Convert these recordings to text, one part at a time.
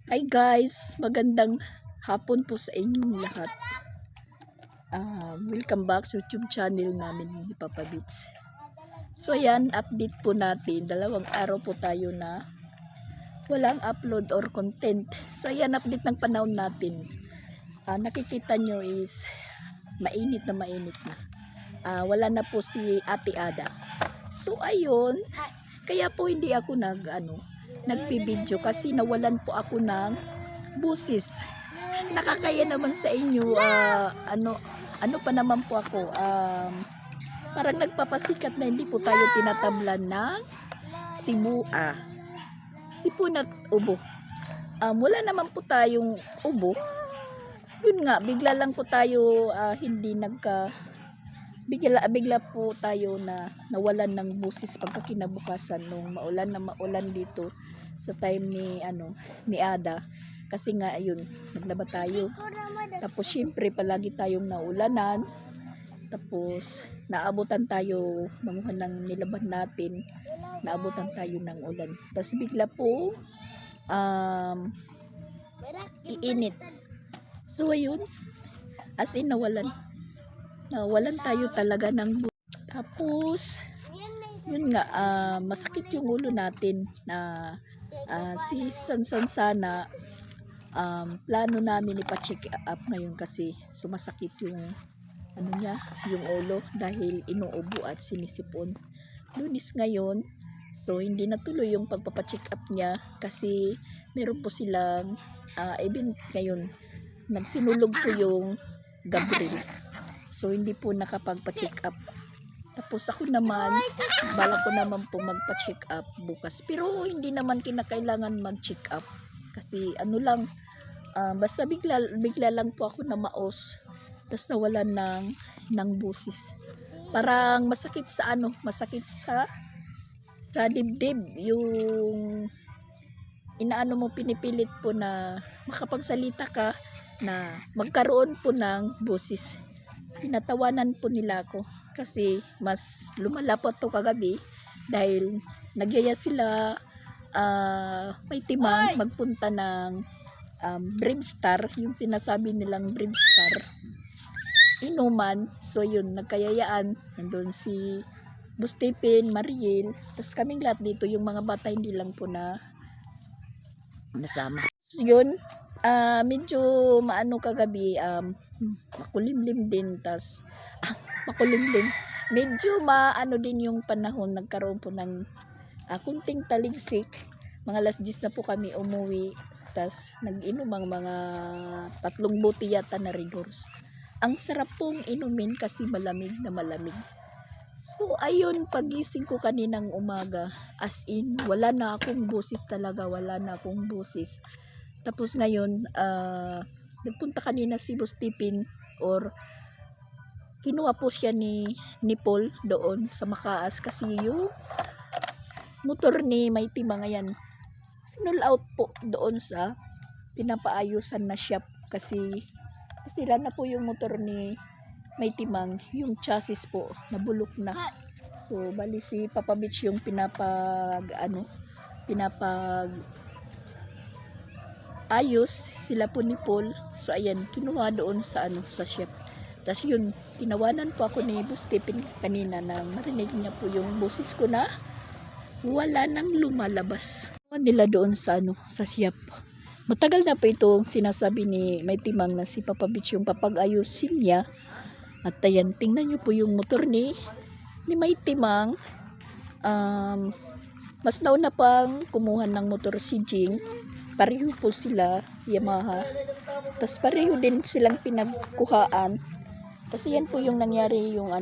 Hi guys, magandang hapon po sa inyong lahat. Welcome back sa YouTube channel namin ni Papa Beats. So yan, update po natin. 2 araw po tayo na walang upload or content. So yan, update ng panahon natin. Nakikita nyo is mainit na. Wala na po si Ate Ada. So ayun, kaya po hindi ako nagbi-video kasi nawalan po ako ng busis. Nakakaya naman sa inyo, ano pa naman po ako, parang nagpapasikat na hindi po tayo tinatamlan ng sipon at ubo. Wala naman po tayong ubo. Yun nga, bigla lang po tayo bigla po tayo na nawalan ng busis pagkakinabukasan nung maulan dito sa time ni Ada. Kasi nga ayun, naglaba tayo. Tapos syempre palagi tayong naulanan. Tapos naabutan tayo manguha ng nilaban natin. Naabutan tayo ng ulan. Tapos bigla po iinit. So ayun, as in nawalan tayo talaga ng tapos yun nga, masakit yung ulo natin na si Sansan sana plano namin ipa-check up ngayon kasi sumasakit yung yung ulo dahil inuubo at sinisipon. Lunes ngayon, so hindi natuloy yung pagpapa-check up niya kasi meron po silang event ngayon. Nagsinulog po yung Gabriel. So hindi po nakapagpa-check up. Tapos ako naman, bala ko naman po magpa-check up bukas. Pero hindi naman kinakailangan mag-check up. Kasi basta bigla lang po ako na maos. Tapos nawalan ng busis. Parang masakit sa dibdib. Yung pinipilit po na makapagsalita ka na magkaroon po ng busis. Pinatawanan po nila ako kasi mas lumala po to kagabi dahil nagyaya sila may timang magpunta ng Brimstar, yung sinasabi nilang Brimstar inuman. So yun, nagkayayaan, nandun si Bustipin, Mariel, tapos kaming lahat dito, yung mga bata hindi lang po na nasama. So yun, medyo kagabi, makulimlim din, tas makulimlim, medyo din yung panahon, nagkaroon po ng kunting taligsik. Mga alas 10 na po kami umuwi, tas nag-inom ang mga 3 buti yata na Red Horse. Ang sarap pong inumin kasi malamig na malamig. So ayun, pagising ko kaninang umaga, as in wala na akong busis talaga, Tapos ngayon, nagpunta kanina si Bustipin or kinuha po siya ni Paul doon sa Makaas kasi yung motor ni May Timang ayan, null out po doon sa pinapaayusan na shop kasi sira na po yung motor ni May Timang, yung chassis po nabulok na. So bali si Papa Beach yung pinapag ayos, sila po ni Paul. So ayan, kinuha doon sa shop. Tapos yun, tinawanan po ako ni Bustipin kanina na marinig niya po yung boses ko na wala nang lumalabas nila doon sa shop. Matagal na po itong sinasabi ni May Timang na si Papa Beach yung papag-ayusin niya. At ayan, tingnan nyo po yung motor ni May Timang. Mas nauna pang kumuha ng motor si Jing. Pareho po sila, Yamaha. Tapos pareho din silang pinagkuhaan. Kasi yan po yung nangyari yung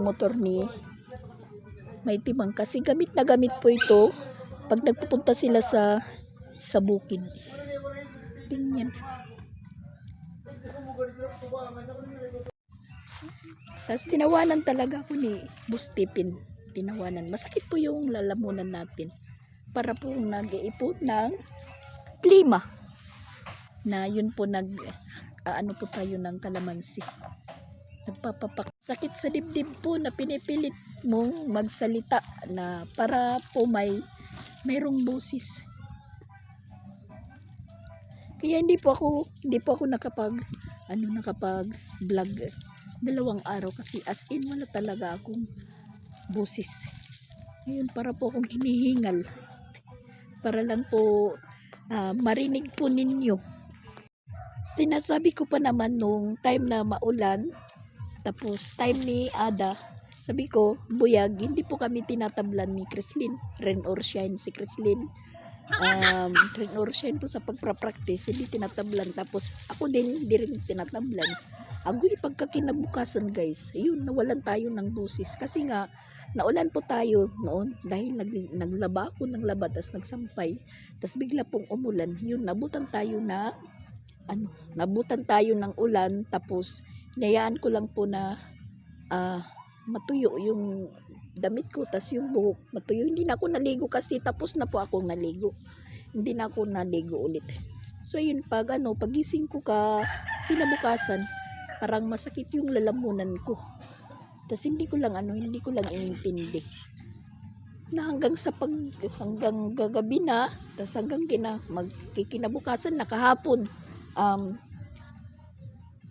motor ni May Timang. Kasi gamit na gamit po ito pag nagpupunta sila sa bukid. Tingnan. Tapos tinawanan talaga ako ni Bustipin. Tinawanan. Masakit po yung lalamunan natin. Para po nag-iipot ng plima. Na yun po po tayo ng kalamansi. Nagpapapak. Sakit sa dibdib po na pinipilit mong magsalita na para po mayroong busis. Kaya hindi po ako nakapag-vlog 2 araw kasi as in wala talaga akong boses. Ngayon para po akong hinihingal para lang po marinig po ninyo. Sinasabi ko pa naman nung time na maulan, tapos time ni Ada, sabi ko, Buyag, hindi po kami tinatablan ni Chrislyn. Rain or shine si Chrislyn. Rain or shine po sa pagpa-practice, hindi tinatablan. Tapos ako din, hindi rin tinatablan. Agoy pagkakinabukasan guys, ayun, nawalan tayo ng busis. Kasi nga, naulan po tayo noon dahil naglaba ako ng laba, tapos nagsampay. Tapos bigla pong umulan. Yun, nabutan tayo ng ulan, tapos hinayaan ko lang po na matuyo yung damit ko, tas yung buhok matuyo. Hindi na ako naligo kasi tapos na po akong naligo. Hindi na ako naligo ulit. So yun, pagising ko kinabukasan, parang masakit yung lalamunan ko. Tas hindi ko lang inintindi. Na hanggang gagabi na, tas hanggang magkikinabukasan na kahapon,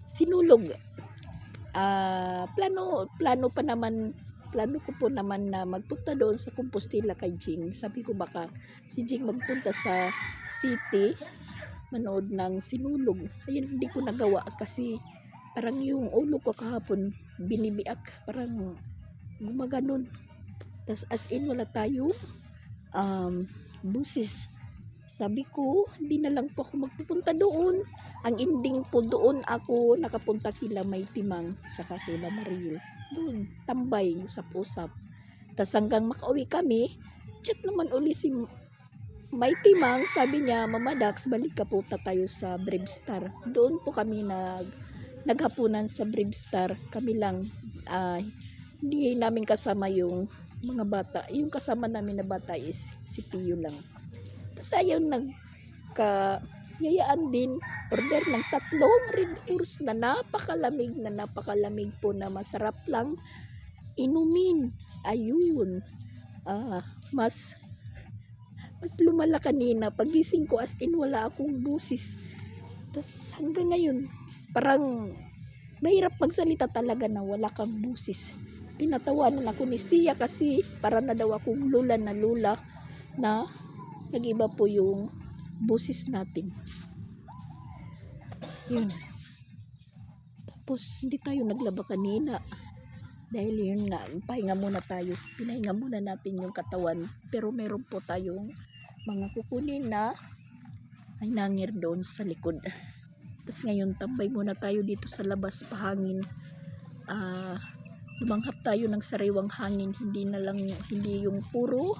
sinulog. Plano ko po naman na magpunta doon sa Compostela kay Jing. Sabi ko baka si Jing magpunta sa city manood ng sinulog. Ayun, hindi ko nagawa kasi parang yung ulo ko kahapon binibiak, parang gumaganon. Tas as in wala tayo busis. Sabi ko, hindi na lang po ako magpupunta doon. Ang ending po doon ako nakapunta kila May Timang tsaka kila Mariel. Doon, tambay, usap-usap. Tas hanggang makauwi kami, chat naman uli si May Timang. Sabi niya, Mama Dax, balik ka po tayo sa Brave Star. Doon po kami naghapunan sa Brave Star. Kami lang, hindi namin kasama yung mga bata. Yung kasama namin na bata is si Pio lang. Tapos ayaw yayaan din, order ng 3 Red Horse na napakalamig po na masarap lang inumin. Ayun, mas lumala kanina. Pagising ko as in wala akong busis. Tapos hanggang ngayon, parang mahirap magsalita talaga na wala kang busis. Tinatawanan ako ni Sia kasi para na daw akong lula na nag-iba po yung busis natin. Yun. Tapos hindi tayo naglaba kanina dahil yun nga, pahinga muna tayo. Pinahinga muna natin yung katawan, pero meron po tayong mga kukunin na ay nangir doon sa likod. Tapos ngayon tambay muna tayo dito sa labas, pahangin. Lumanghap tayo ng sariwang hangin, hindi yung puro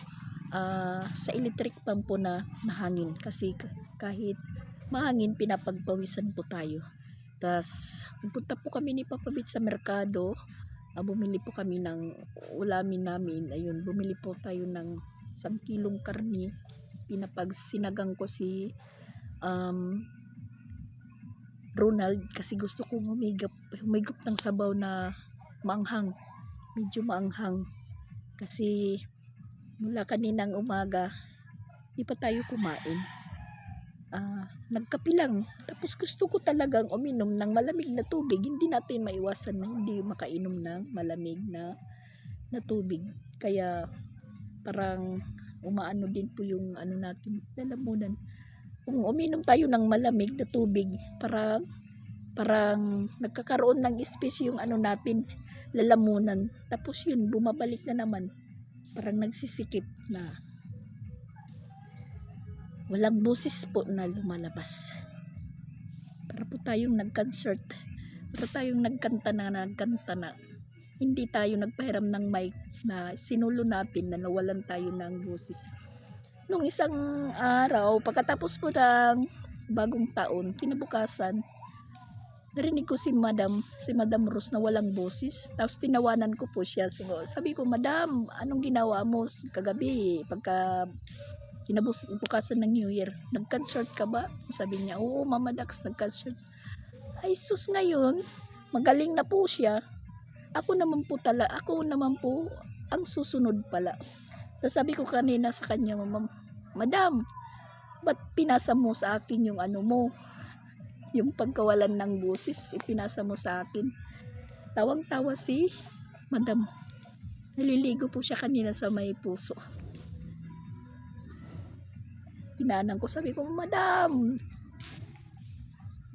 sa electric pump po na hangin, kasi kahit mahangin pinapagpawisan po tayo. Tas pupunta po kami ni Papa Bit sa merkado, bumili po kami ng ulamin namin. Ayun, bumili po tayo ng 1 kilong karni. Pinapagsinagang ko si Ronald kasi gusto kong humigop ng sabaw na medyo maanghang kasi mula kaninang umaga di pa tayo kumain. Nagkape lang, tapos gusto ko talagang uminom ng malamig na tubig. Hindi natin maiwasan na hindi makainom ng malamig na tubig, kaya parang umaano din po yung natin, lalamunan. Kung uminom tayo ng malamig na tubig, parang nagkakaroon ng space yung natin, lalamunan. Tapos yun, bumabalik na naman. Parang nagsisikip na walang busis po na lumalabas. Para po tayong nag-concert. Para tayong nagkanta na hindi tayo nagpahiram ng mic na sinulo natin na nawalan tayo ng busis. Nung isang araw, pagkatapos po ng bagong taon, kinabukasan, narinig ko si Madam Rose na walang boses. Tapos tinawanan ko po siya. Sabi ko, Madam, anong ginawa mo kagabi pagka kinabukasan ng New Year? Nag-concert ka ba? Sabi niya, oo Mama Dax, nag-concert. Ay sus, ngayon magaling na po siya. Ako naman po ang susunod pala. Tapos sabi ko kanina sa kanya, Madam, ba't pinasa mo sa akin yung ano mo, yung pagkawalan ng busis, ipinasa mo sa akin. Tawang-tawa si madam. Naliligo po siya kanina sa may puso. Pinanang ko, sabi ko, madam,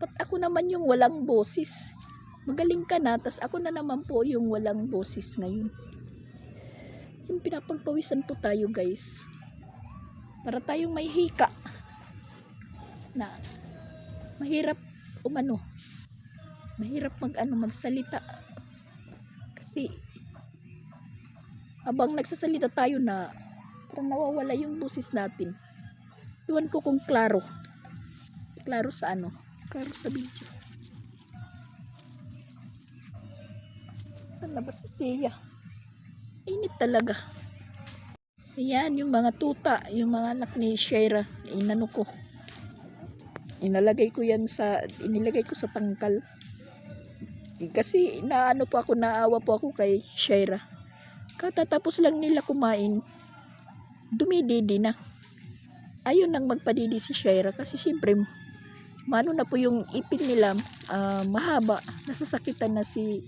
ba't ako naman yung walang boses? Magaling ka na, tas ako na naman po yung walang boses ngayon. Yung pinapagpawisan po tayo, guys. Para tayong may hika na mahirap umano. Mahirap magsalita. Kasi habang nagsasalita tayo na parang nawawala yung boses natin. Tuwan ko kung klaro. Klaro sa ano? Klaro sa video. Saan na ba si Sia? Init talaga. Ayan, yung mga tuta, yung mga anak ni Shaira, inano ko. Inilagay ko sa tangkal. Kasi naawa po ako kay Shaira. Katatapos lang nila kumain, dumididi na. Ayun nang magpadidi si Shaira kasi siyempre, na po yung ipin nila, mahaba, nasasakitan na si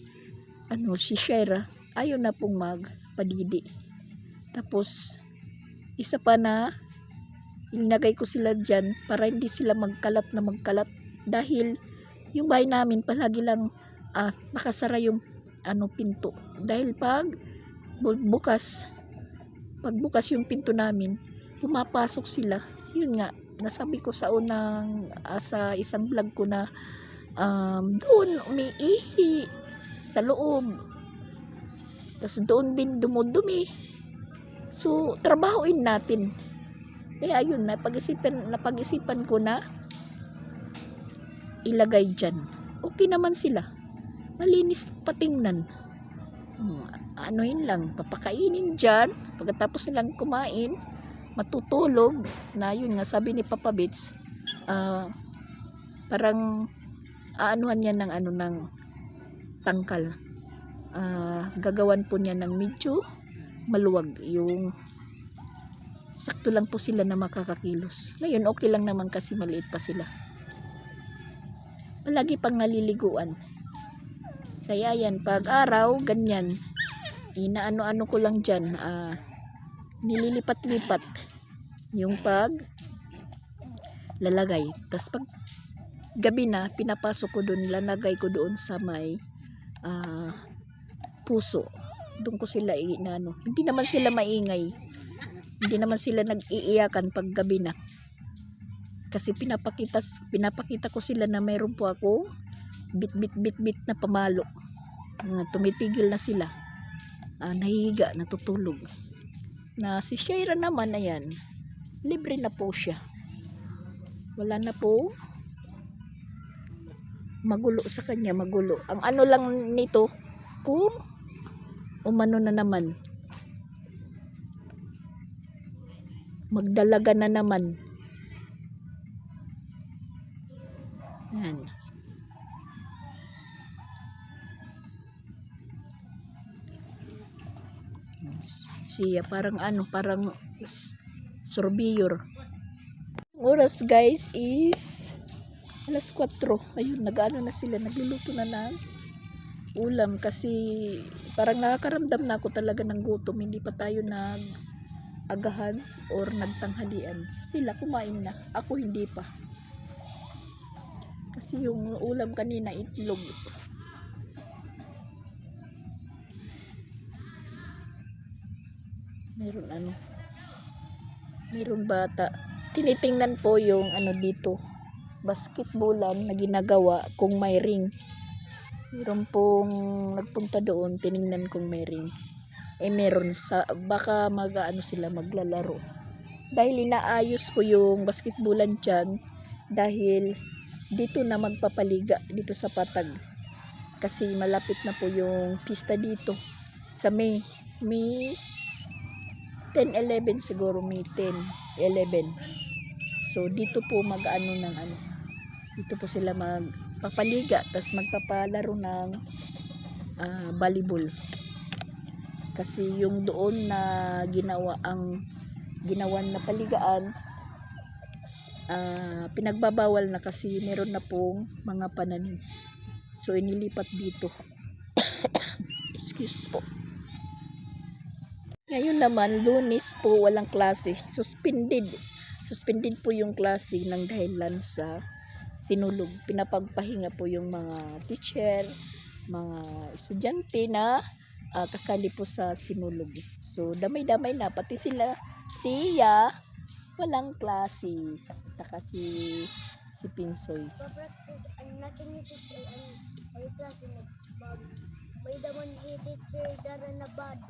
Shaira. Ayun na pong magpadidi. Tapos, isa pa na, ilagay ko sila dyan para hindi sila magkalat dahil yung bahay namin palagi lang nakasara yung pinto. Dahil pag bukas yung pinto namin, pumapasok sila. Yun nga, nasabi ko sa sa isang vlog ko na doon umiihi sa loob. Tapos doon din dumudumi. So, trabahoin natin. Kaya ayun, napag-isipan ko na ilagay dyan. Okay naman sila. Malinis patingnan. Anuhin lang, papakainin dyan. Pagkatapos nilang kumain, matutulog. Na yun nga, sabi ni Papa Bits, parang aanuhan niya ng tangkal. Gagawan po niya ng medyo maluwag, yung sakto lang po sila na makakakilos. Ngayon okay lang naman kasi maliit pa sila. Palagi pang naliliguan. Kaya yan, pag araw ganyan, inaano-ano ko lang dyan, nililipat-lipat yung pag lalagay. Tapos pag gabi na, pinapasok ko doon, lalagay ko doon sa may puso. Doon ko sila hindi naman sila maingay, hindi naman sila nag-iiyakan pag gabi na, kasi pinapakita ko sila na mayroon po ako bit na pamalo. Tumitigil na sila, nahihiga, natutulog na. Si Shaira naman, ayan, libre na po siya, wala na po magulo sa kanya. Magulo ang ano lang nito, kung umano na naman, magdalaga na naman. Yan. Siya parang surveyor. Oras, guys, is alas 4. Ayun, na sila, nagluluto na ng ulam kasi parang nakakaramdam na ako talaga ng gutom. Hindi pa tayo nag-agahan or nagtanghalian. Sila kumain na, ako hindi pa. Kasi yung ulam kanina, itlog. Meron bata. Tinitingnan po yung dito, basketballan na ginagawa kung may ring. Meron pong nagpunta doon, tiningnan kung may ring. Meron baka sila maglalaro. Dahil inaayos ko yung basketballan dyan, dahil dito na magpapaliga dito sa Patag. Kasi malapit na po yung pista dito sa May 10-11 siguro, May 10-11. So dito po dito po sila magpapaliga, tas magpapalaro ng volleyball. Kasi yung doon na ginawan na paligaan, pinagbabawal na kasi meron na pong mga pananim. So inilipat dito. Excuse po. Ngayon naman, Lunes po, walang klase. Suspended. Suspended po yung klase ng dahilan sa sinulog. Pinapagpahinga po yung mga teacher, mga estudyante na kasali po sa sinulog. So, damay-damay na. Pati siya, walang klase. Saka si Pinsoy. Papractice ang natin ni teacher ay klase nagbag. May daman ni teacher dara na bado.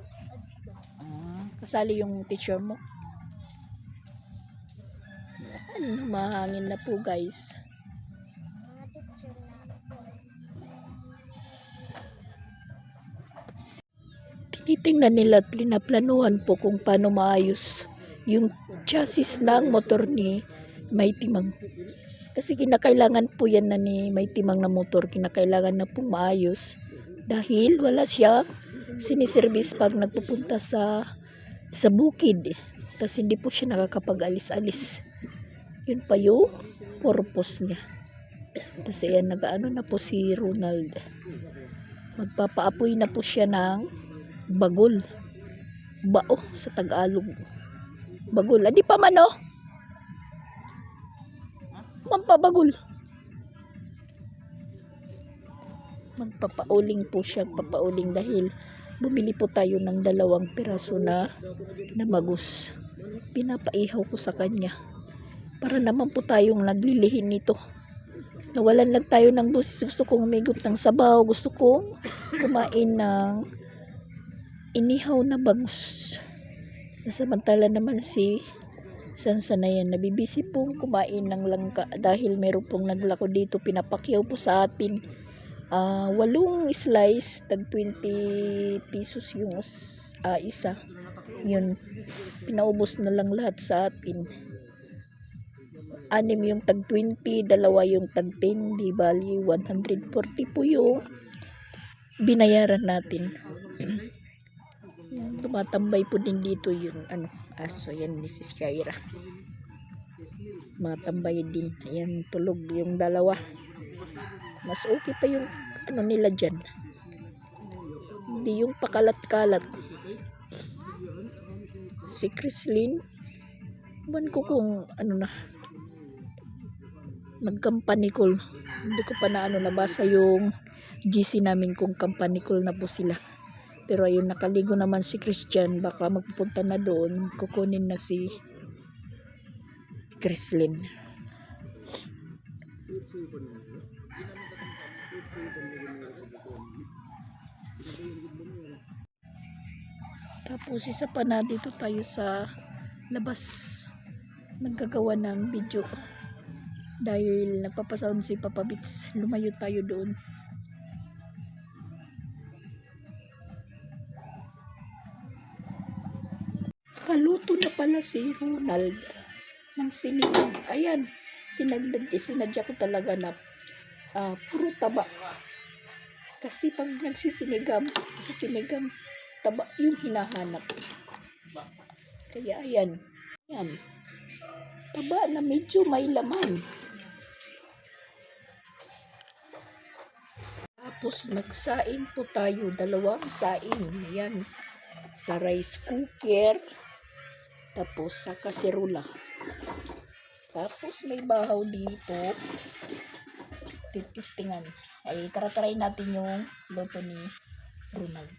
Kasali yung teacher mo. Mahangin na po guys. Mga teacher na Tinitingnan nila at pinaplanuhan po kung paano maayos yung chassis ng motor ni May Timang. Kasi kinakailangan po yan na ni May Timang na motor. Kinakailangan na pong maayos. Dahil wala siya siniservice pag nagpupunta sa bukid. Tapos hindi po siya nakakapag-alis-alis. Yun pa yung purpose niya. Tapos ayan, nag-ano na po si Ronald. Magpapaapoy na po siya ng bagol. Bao sa Tagalog. Bagol. Hindi pa man oh. Mampabagol. Magpapauling po siya. Papauling dahil bumili po tayo ng 2 piraso na magus. Pinapaihaw ko sa kanya. Para naman po tayong naglilihin nito. Nawalan lang tayo ng busis. Gusto kong umigop ng sabaw. Gusto kong kumain ng inihaw na bangus. Nasamantala naman si Sansanayan. Nabibisi pong kumain ng langka. Dahil meron pong naglako dito. Pinapakyaw po sa atin. 8 slice. Tag 20 pesos yung isa. Yun. Pinaubos na lang lahat sa atin. 6 yung tag 20, 2 yung tag 10, di bali 140 po yung binayaran natin. Tumatambay po din dito yung aso. Yan, this is Shaira. Tumatambay din. Ayan, tulog yung 2. Mas okay pa yung nila dyan. Hindi yung pakalat-kalat. Si Chrislyn, ban ko kung nag-company call. Hindi ko pa nabasa yung GC namin kung company call na po sila. Pero ayun, nakaligo naman si Christian. Baka magpupunta na doon. Kukunin na si Chrislyn. Tapos isa pa na dito tayo sa labas. Naggagawa ng video. Dahil nagpapasound si Papa Bits, lumayo tayo doon. Kaluto na pala si Ronald ng sinigang. Ayan, sinadya ko talaga na puro taba. Kasi pag nagsisinigang, taba yung hinahanap. Kaya ayan, taba na medyo may laman. Tapos nagsaing po tayo, 2 saing. Ayan, sa rice cooker. Tapos sa kaserula. Tapos may bahaw dito. Titistingan. Ay, try natin yung luto ni Ronald.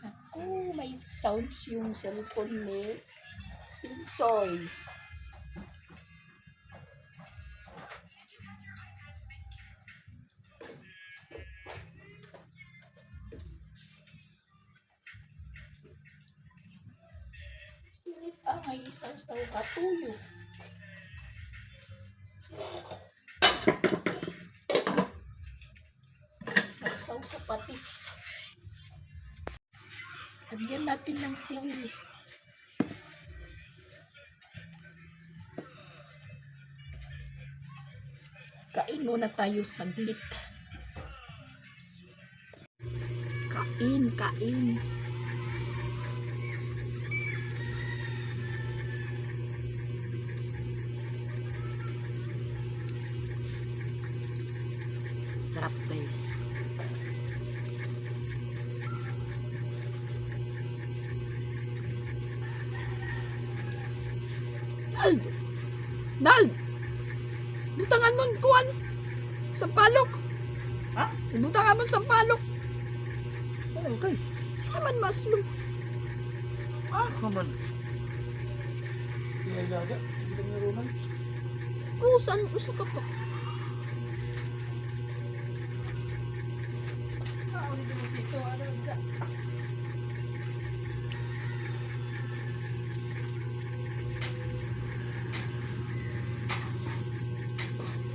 Ako, may sounds yung cellphone ni Pinsoy. May isaw-saw katuyo. Isaw-saw sa patis. Lagyan natin ng sili. Kain muna tayo saglit. Kain. Sarap guys. Nald! Nald! Butangan mo kuan! Sampalok! Ha? Butangan mo sampalok! Ano kay? Hindi naman maslum. Ako man. Iya gaga. Hindi mo narunan. Usan, uso ka pa. Ano dito sa ito? Ano ka?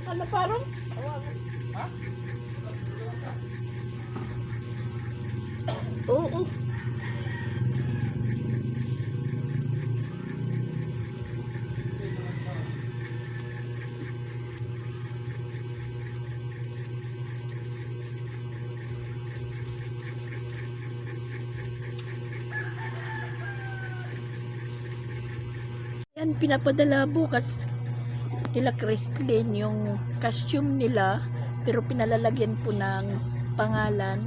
Ano parang? Ha? Oo. Yan, pinapadala bukas nila Christlyn yung costume nila, pero pinalalagyan po ng pangalan.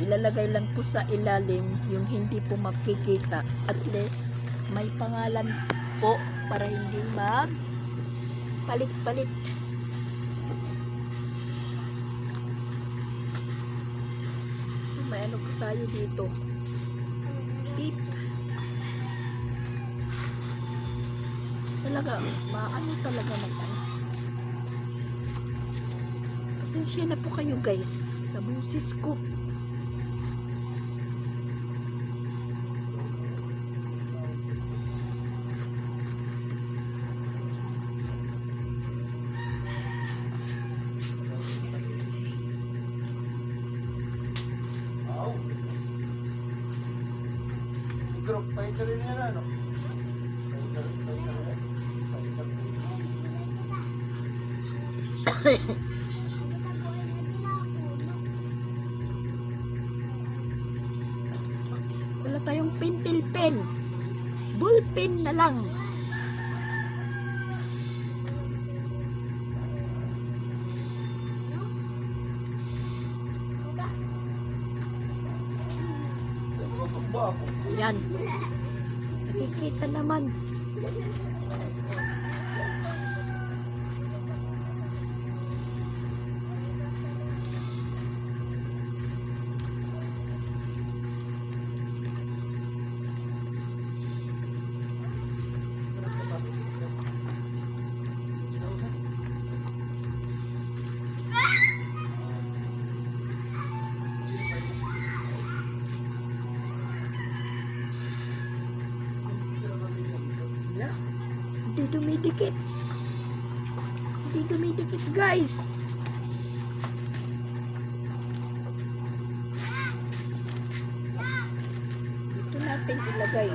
Ilalagay lang po sa ilalim yung hindi po makikita. At least may pangalan po para hindi mag palit-palit. May ano po tayo dito. Beep. Talaga, maano talaga naman. Pasensya na po kayo guys sa busis ko. Wow. Group pa ito rin yan ano? Wala tayong pentel pen. Ballpen na lang. Yan. Nakikita naman. Hindi dumidikit. Hindi dumidikit guys. Ito natin ilagay.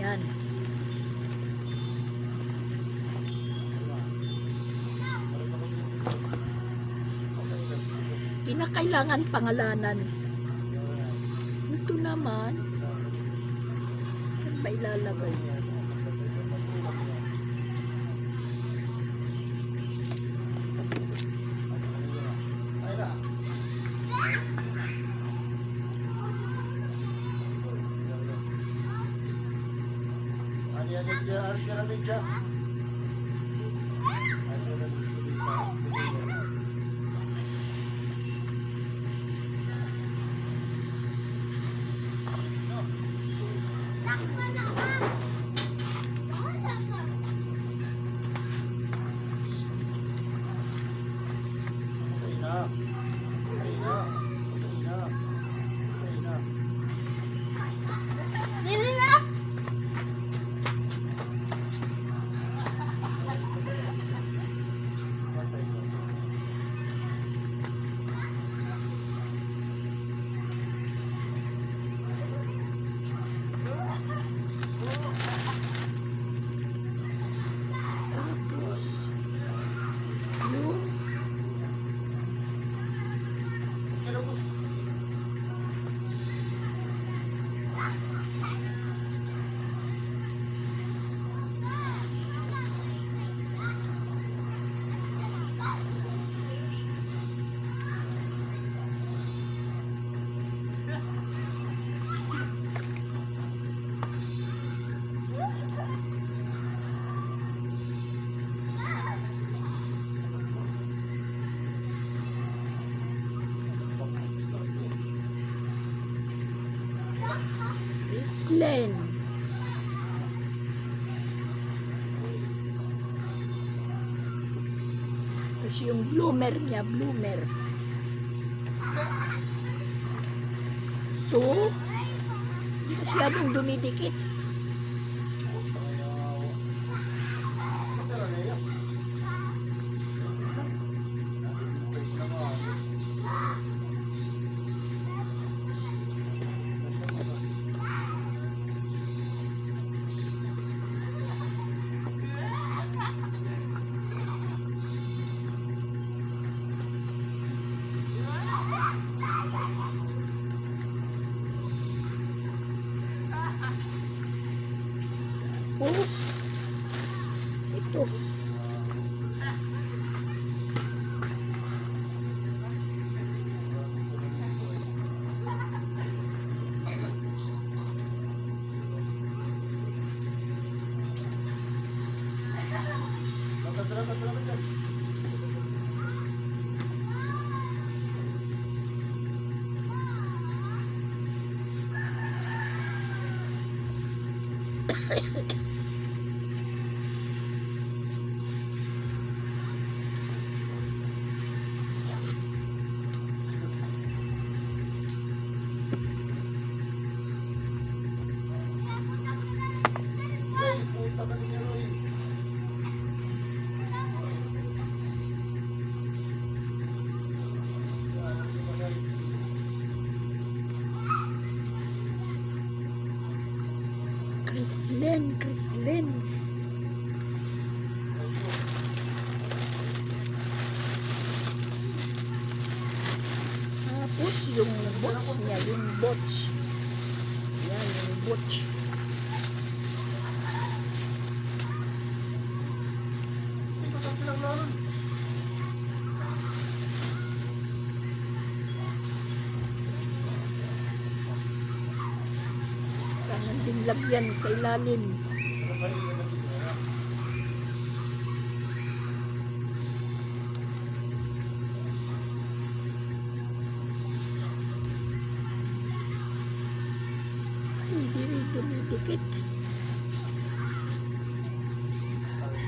Yan. Kinakailangan pangalanan. Ito naman, saan ba ilalagay? Chrislen. Tapos yung bloomer niya, bloomer. So, masyadong dumidikit. Tapos, ito. Chrislen. Tapos yung botch niya, yung botch. Yan, yung botch. Kailangan din lagyan sa ilalim. Hindi dumidikit.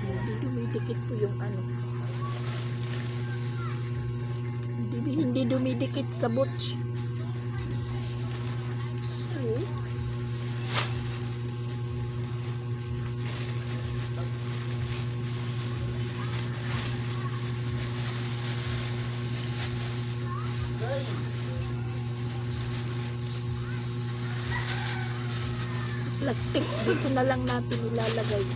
Hindi dumidikit po yung ano. Hindi dumidikit sa botch. So, plastic dito na lang natin ilalagay.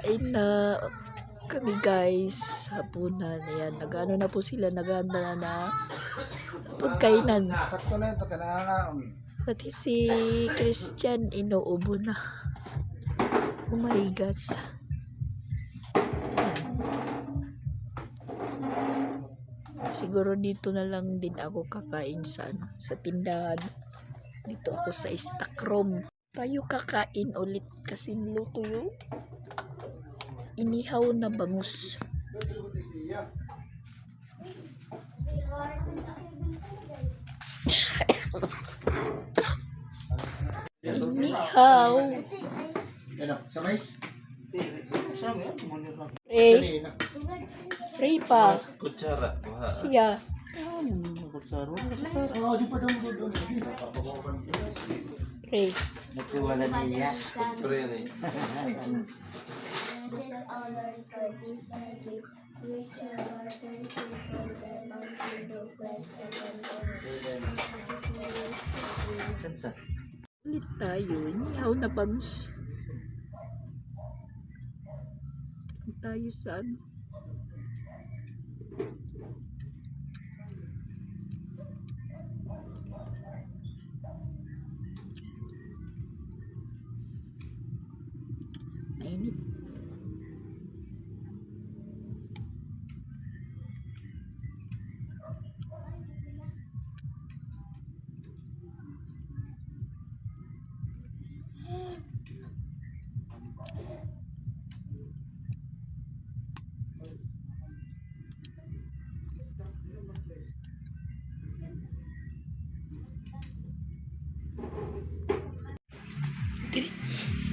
Kain na kami guys, hapunan. Ayan, nag-ano na po sila, naghanda na pagkainan. Sakto na ito, kailangan na. Pati si Christian inuubo na. Oh my gosh. Siguro dito na lang din ako kakain sa tindahan. Dito ako sa stock room. Tayo kakain ulit kasi niluto yung inihaw na bangus. Inihaw. Ano, samay? Pray. Pray pa. Kutsara. Siya. Oh, di pa daw doon. Pray. Nagtiwala niya. Pre ni. This is our Lord for this gift. We shall water for the mountain of Christ and Sansa? Ulit tayo. Inihaw na bangus. Tayo sa ano.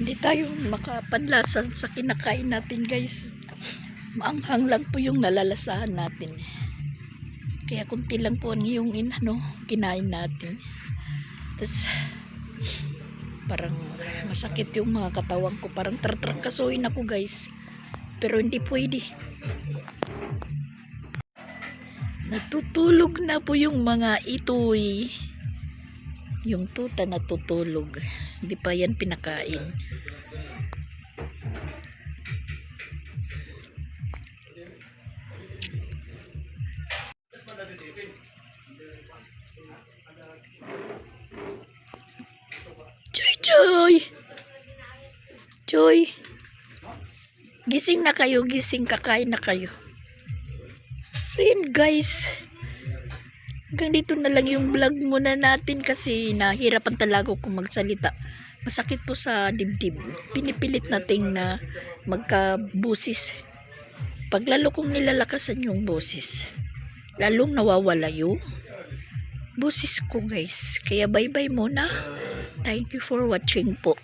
Hindi tayo makapanlasan sa kinakain natin guys. Maanghang lang po yung nalalasahan natin. Kaya kunti lang po ang yung kinain natin. Tapos parang masakit yung mga katawan ko. Parang tartrakasuin ako guys. Pero hindi pwede. Natutulog na po yung mga itoy. Yung tuta natutulog. Hindi pa yan pinakain. Choy, choy! Choy! Gising na kayo, gising, kakain na kayo. So yun guys. Hanggang dito na lang yung vlog muna natin kasi nahirapan talaga akong magsalita. Masakit po sa dibdib. Pinipilit natin na magkabusis. Pag lalo kong nilalakasan yung busis, lalong nawawala yung busis ko guys. Kaya bye bye muna. Thank you for watching po.